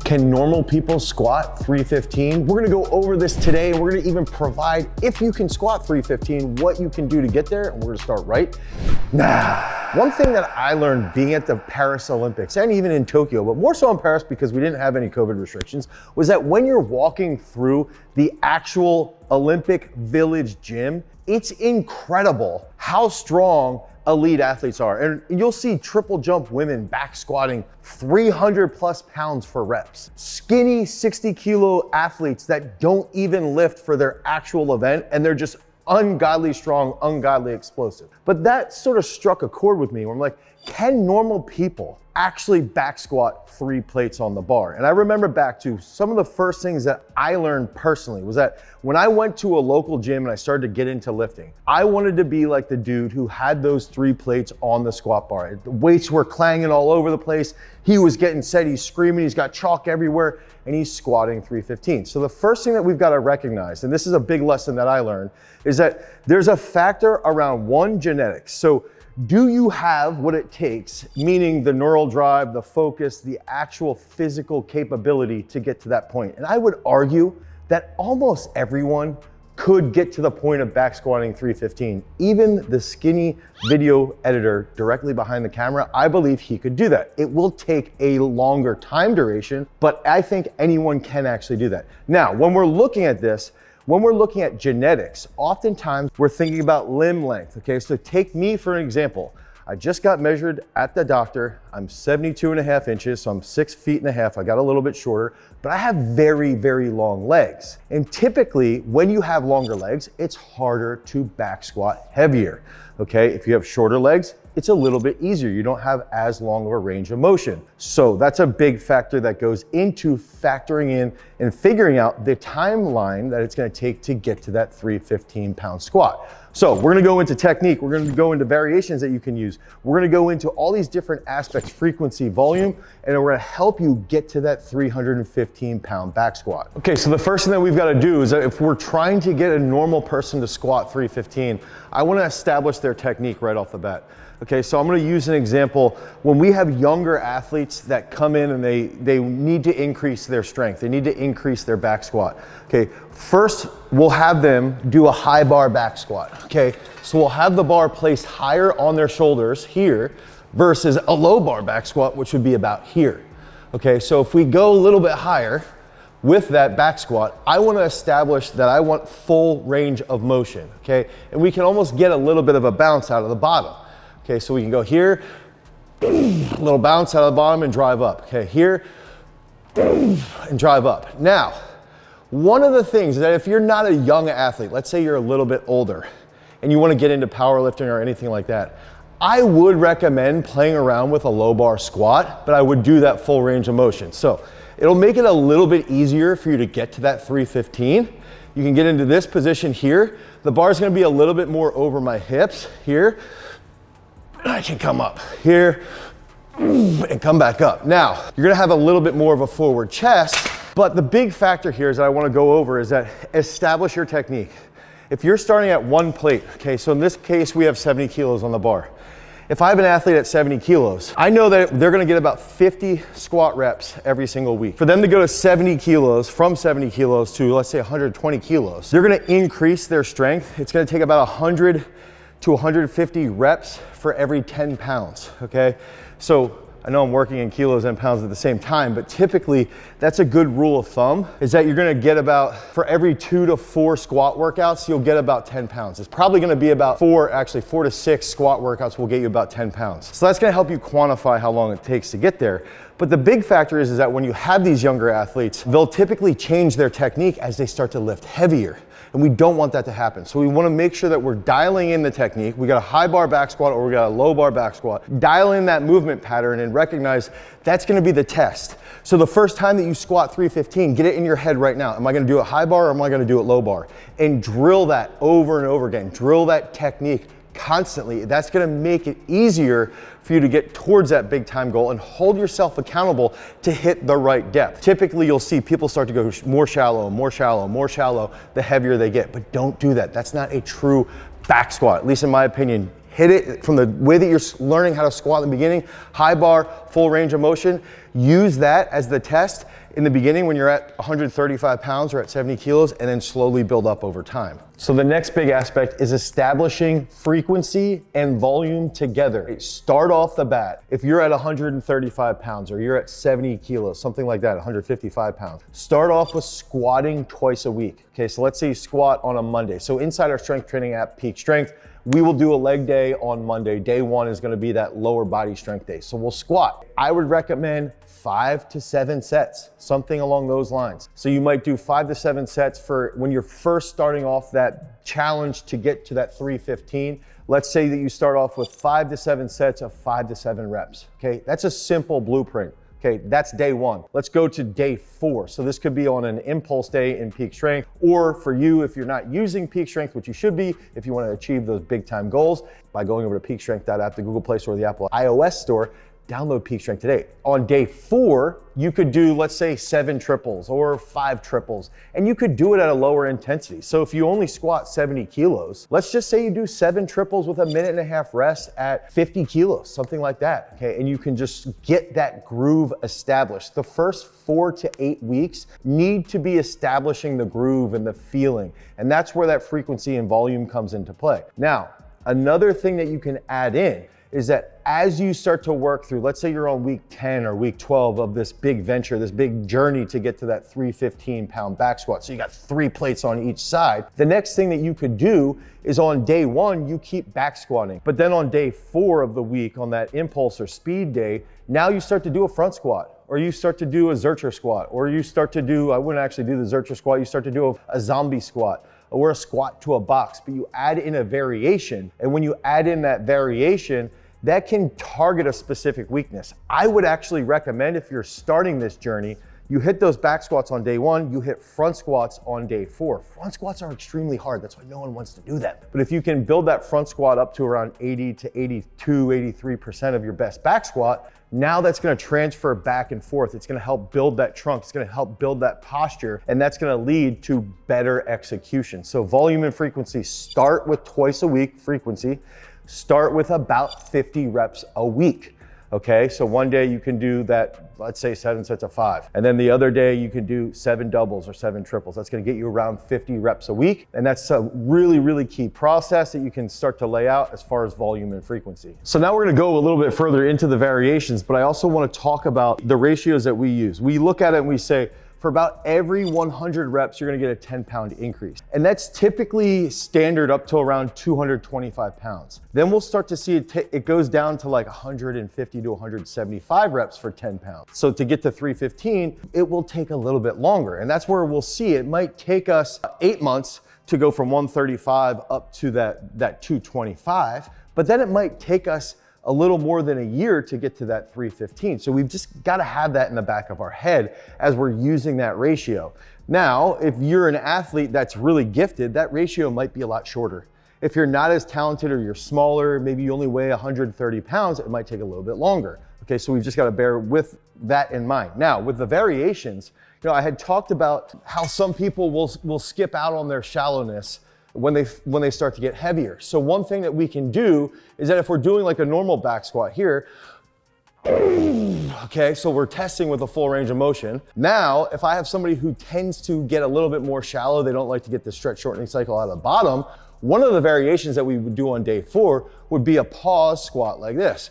Can normal people squat 315? We're gonna go over this today, and we're gonna even provide, if you can squat 315, what you can do to get there, and we're gonna start right now. One thing that I learned being at the Paris Olympics, and even in Tokyo, but more so in Paris because we didn't have any COVID restrictions, was that when you're walking through the actual Olympic Village gym, it's incredible how strong elite athletes are. And you'll see triple jump women back squatting 300 plus pounds for reps. Skinny 60 kilo athletes that don't even lift for their actual event, and they're just ungodly strong, ungodly explosive. But that sort of struck a chord with me where I'm like, can normal people actually back squat 3 plates on the bar? And I remember back to some of the first things that I learned personally was that when I went to a local gym and I started to get into lifting, I wanted to be like the dude who had those 3 plates on the squat bar. The weights were clanging all over the place. He was getting set, he's screaming, he's got chalk everywhere, and he's squatting 315. So the first thing that we've got to recognize, and this is a big lesson that I learned, is that there's a factor around one, genetics. So do you have what it takes, meaning the neural drive, the focus, the actual physical capability to get to that point? And I would argue that almost everyone could get to the point of back squatting 315. Even the skinny video editor directly behind the camera, I believe he could do that. It will take a longer time duration, but I think anyone can actually do that. Now, when we're looking at this, when we're looking at genetics, oftentimes we're thinking about limb length, okay? So take me for an example. I just got measured at the doctor. I'm 72.5 inches, so I'm 6 feet and a half. I got a little bit shorter, but I have very, very long legs. And typically, when you have longer legs, it's harder to back squat heavier, okay? If you have shorter legs, it's a little bit easier. You don't have as long of a range of motion. So that's a big factor that goes into factoring in and figuring out the timeline that it's gonna take to get to that 315 pound squat. So we're gonna go into technique, we're gonna go into variations that you can use. We're gonna go into all these different aspects, frequency, volume, and we're gonna help you get to that 315 pound back squat. Okay, so the first thing that we've gotta do is that if we're trying to get a normal person to squat 315, I wanna establish their technique right off the bat. Okay, so I'm gonna use an example. When we have younger athletes that come in and they need to increase their strength, they need to increase their back squat. Okay, first we'll have them do a high bar back squat. Okay, so we'll have the bar placed higher on their shoulders here versus a low bar back squat, which would be about here. Okay, so if we go a little bit higher with that back squat, I wanna establish that I want full range of motion, okay? And we can almost get a little bit of a bounce out of the bottom. Okay, so we can go here, a little bounce out of the bottom and drive up. Okay, here, and drive up. Now, one of the things is that if you're not a young athlete, let's say you're a little bit older, and you wanna get into powerlifting or anything like that, I would recommend playing around with a low bar squat, but I would do that full range of motion. So it'll make it a little bit easier for you to get to that 315. You can get into this position here. The bar's gonna be a little bit more over my hips here. I can come up here and come back up. Now, you're gonna have a little bit more of a forward chest, but the big factor here is that I wanna go over is that establish your technique. If you're starting at 1 plate, okay, so in this case, we have 70 kilos on the bar. If I have an athlete at 70 kilos, I know that they're gonna get about 50 squat reps every single week. For them to go to 70 kilos, from 70 kilos to let's say 120 kilos, they're gonna increase their strength. It's gonna take about 100 to 150 reps for every 10 pounds, okay? So I know I'm working in kilos and pounds at the same time, but typically that's a good rule of thumb, is that you're gonna get about, for every 2 to 4 squat workouts, you'll get about 10 pounds. It's probably gonna be about 4 to 6 squat workouts will get you about 10 pounds. So that's gonna help you quantify how long it takes to get there. But the big factor is that when you have these younger athletes, they'll typically change their technique as they start to lift heavier. And we don't want that to happen. So we wanna make sure that we're dialing in the technique. We got a high bar back squat or we got a low bar back squat. Dial in that movement pattern and recognize that's gonna be the test. So the first time that you squat 315, get it in your head right now. Am I gonna do it high bar or am I gonna do it low bar? And drill that over and over again. Drill that technique constantly. That's gonna make it easier for you to get towards that big time goal and hold yourself accountable to hit the right depth. Typically you'll see people start to go more shallow, more shallow, more shallow the heavier they get, but don't do that. That's not a true back squat, at least in my opinion. Hit it from the way that you're learning how to squat in the beginning, high bar, full range of motion. Use that as the test in the beginning when you're at 135 pounds or at 70 kilos, and then slowly build up over time. So the next big aspect is establishing frequency and volume together. Start off the bat. If you're at 135 pounds or you're at 70 kilos, something like that, 155 pounds, start off with squatting twice a week. Okay, so let's say you squat on a Monday. So inside our strength training app, Peak Strength, we will do a leg day on Monday. Day one is gonna be that lower body strength day. So we'll squat. I would recommend 5 to 7 sets, something along those lines. So you might do 5 to 7 sets for when you're first starting off that challenge to get to that 315. Let's say that you start off with 5 to 7 sets of 5 to 7 reps, okay? That's a simple blueprint. Okay, that's day one. Let's go to day 4. So this could be on an impulse day in Peak Strength, or for you, if you're not using Peak Strength, which you should be, if you want to achieve those big time goals, by going over to peakstrength.app, the Google Play Store, or the Apple iOS store, download Peak Strength today. On day 4, you could do, let's say 7 triples or 5 triples, and you could do it at a lower intensity. So if you only squat 70 kilos, let's just say you do 7 triples with a 1.5 minute rest at 50 kilos, something like that, okay? And you can just get that groove established. The first 4 to 8 weeks need to be establishing the groove and the feeling, and that's where that frequency and volume comes into play. Now, another thing that you can add in is that as you start to work through, let's say you're on week 10 or week 12 of this big venture, this big journey to get to that 315 pound back squat. So you got 3 plates on each side. The next thing that you could do is on day 1, you keep back squatting. But then on day 4 of the week, on that impulse or speed day, now you start to do a front squat, or you start to do a Zercher squat, or you start to do, I wouldn't actually do the Zercher squat, you start to do a zombie squat, or a squat to a box, but you add in a variation. And when you add in that variation, that can target a specific weakness. I would actually recommend, if you're starting this journey, you hit those back squats on day 1, you hit front squats on day 4. Front squats are extremely hard. That's why no one wants to do them. But if you can build that front squat up to around 80 to 82, 83% of your best back squat, now that's gonna transfer back and forth. It's gonna help build that trunk. It's gonna help build that posture, and that's gonna lead to better execution. So volume and frequency, start with twice a week frequency. Start with about 50 reps a week. Okay, so one day you can do that, let's say 7 sets of 5. And then the other day you can do 7 doubles or 7 triples. That's gonna get you around 50 reps a week. And that's a really, really key process that you can start to lay out as far as volume and frequency. So now we're gonna go a little bit further into the variations, but I also wanna talk about the ratios that we use. We look at it and we say, for about every 100 reps, you're gonna get a 10-pound increase. And that's typically standard up to around 225 pounds. Then we'll start to see it goes down to like 150 to 175 reps for 10 pounds. So to get to 315, it will take a little bit longer. And that's where we'll see it might take us 8 months to go from 135 up to that 225, but then it might take us a little more than a year to get to that 315. So we've just got to have that in the back of our head as we're using that ratio. Now, if you're an athlete that's really gifted, that ratio might be a lot shorter. If you're not as talented or you're smaller, maybe you only weigh 130 pounds, it might take a little bit longer. Okay, so we've just got to bear with that in mind. Now, with the variations, I had talked about how some people will skip out on their shallowness when they start to get heavier. So one thing that we can do is that if we're doing like a normal back squat here, okay, so we're testing with a full range of motion. Now, if I have somebody who tends to get a little bit more shallow, they don't like to get the stretch shortening cycle out of the bottom, one of the variations that we would do on day 4 would be a pause squat like this.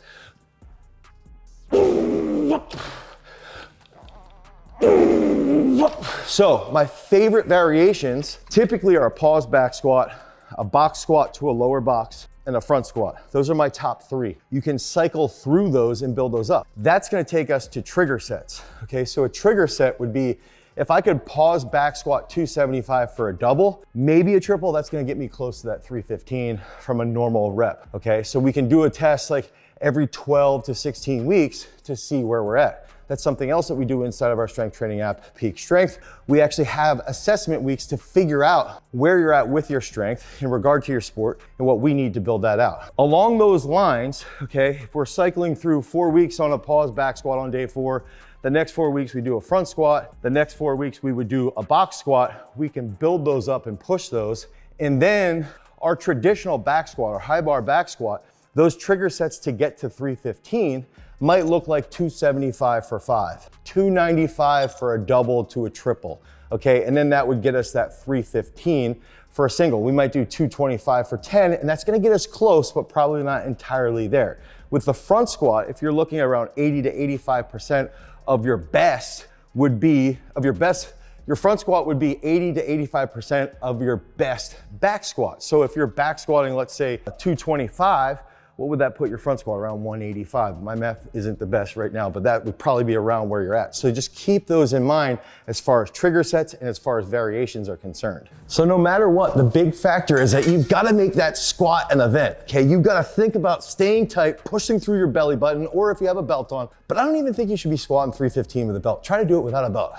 So my favorite variations typically are a pause back squat, a box squat to a lower box, and a front squat. Those are my top 3. You can cycle through those and build those up. That's gonna take us to trigger sets. Okay, so a trigger set would be, if I could pause back squat 275 for a double, maybe a triple, that's gonna get me close to that 315 from a normal rep. Okay, so we can do a test like every 12 to 16 weeks to see where we're at. That's something else that we do inside of our strength training app, Peak Strength. We actually have assessment weeks to figure out where you're at with your strength in regard to your sport and what we need to build that out. Along those lines, okay, if we're cycling through 4 weeks on a pause back squat on day 4, the next 4 weeks we do a front squat, the next 4 weeks we would do a box squat, we can build those up and push those. And then our traditional back squat, our high bar back squat, those trigger sets to get to 315 might look like 275 for 5, 295 for a double to a triple, okay? And then that would get us that 315 for a single. We might do 225 for 10, and that's gonna get us close, but probably not entirely there. With the front squat, if you're looking at around 80 to 85% of your best would be, your front squat would be 80 to 85% of your best back squat. So if you're back squatting, let's say 225, what would that put your front squat? Around 185. My math isn't the best right now, but that would probably be around where you're at. So just keep those in mind as far as trigger sets and as far as variations are concerned. So no matter what, the big factor is that you've gotta make that squat an event, okay? You've gotta think about staying tight, pushing through your belly button, or if you have a belt on, but I don't even think you should be squatting 315 with a belt. Try to do it without a belt.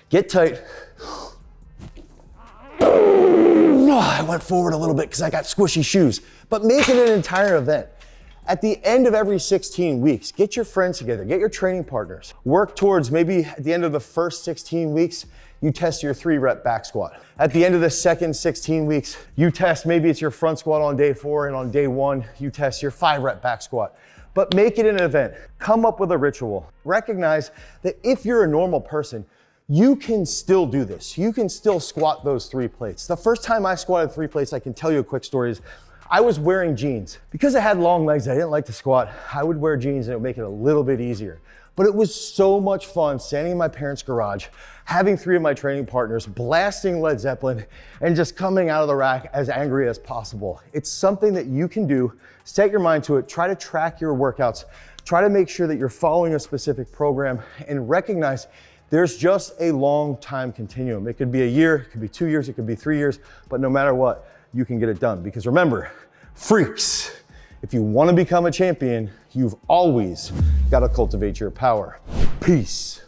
Get tight. I went forward a little bit because I got squishy shoes, but make it an entire event. At the end of every 16 weeks, get your friends together, get your training partners. Work towards maybe at the end of the first 16 weeks, you test your 3-rep back squat. At the end of the second 16 weeks, you test, maybe it's your front squat on day 4, and on day 1, you test your 5-rep back squat. But make it an event. Come up with a ritual. Recognize that if you're a normal person, you can still do this. You can still squat those 3 plates. The first time I squatted 3 plates, I can tell you a quick story, is I was wearing jeans. Because I had long legs, I didn't like to squat. I would wear jeans and it would make it a little bit easier. But it was so much fun standing in my parents' garage, having 3 of my training partners, blasting Led Zeppelin, and just coming out of the rack as angry as possible. It's something that you can do. Set your mind to it. Try to track your workouts. Try to make sure that you're following a specific program, and recognize there's just a long time continuum. It could be a year, it could be 2 years, it could be 3 years, but no matter what, you can get it done. Because remember, freaks, if you want to become a champion, you've always got to cultivate your power. Peace.